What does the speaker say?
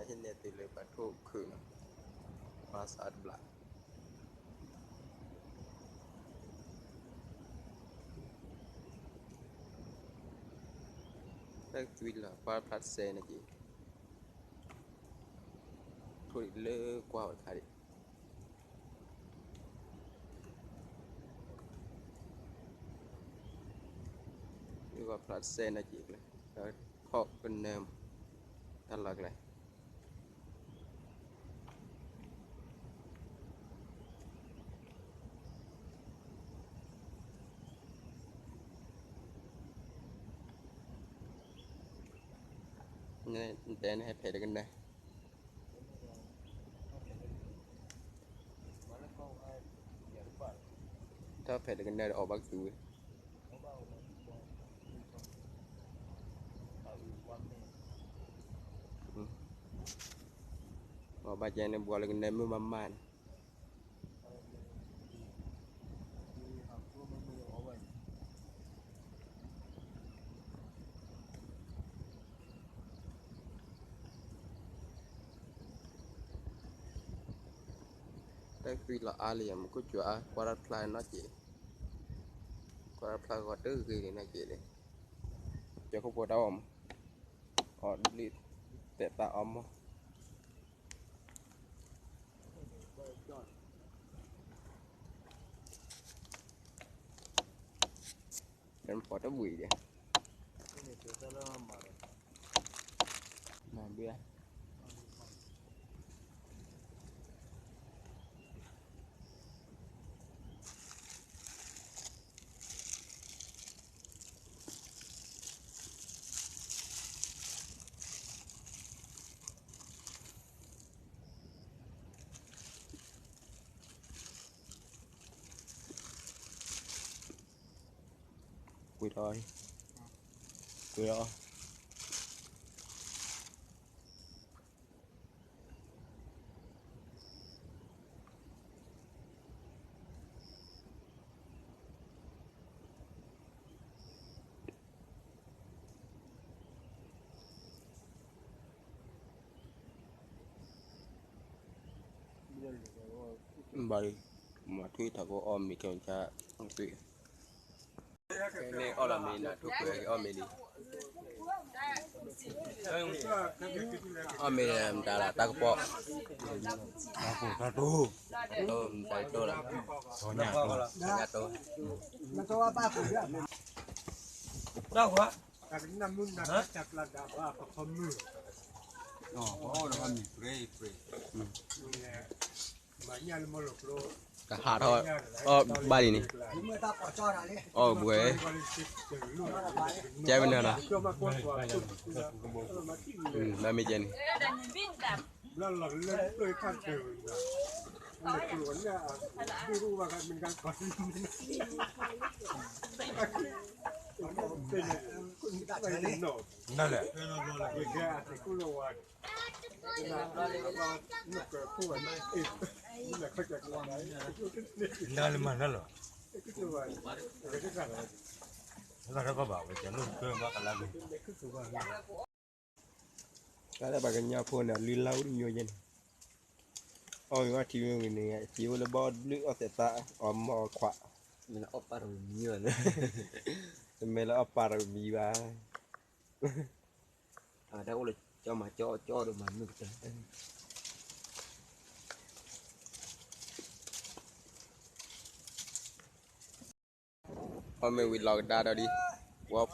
ini tile batu khử massage black cái tuy là qua phát xe này chị thôi lơ qua ở thầy đi qua phát xe này chị này họ bên nam thật là này này tên hay phải được cái nàyถ้าphải được cái này là ở bắc chú ở bắc này buat lagi này mới maman cái khi là alien có chỗ qua play nó chị qua play gọi thứ gì này chị đấy cho không có đâu họ đi tệ tạ ông dan foto bui dia nah dia quỳ thôi quỳ rồi bari mà thui thằng cô om mi kêu cha không tùy cái này om là mình là thuốc về om mình đi om mình ta là ta có bọ ta tu tôi tại tôi là nhà tôi đâu quá cả hạt thôi ba đi nè buổi chơi bên nào nào ba mươi chơiนั่นแหละนั่นมันนั่นเหรอแล้วก็บอกว่าจะนุ่มเพิ่มว่ากันแล้ว cái là bà cái nhà phun là liên lâu nhiều nhân ôi mà thì người này chiếu là bao nước ở tại ta ôm mò khỏa mình là oppa rồi nhiều nữa mình là oppa rồi bị ba ở đâu là cho mà cho được mà nước tới ôm mình bị lòi đa đâu đi qua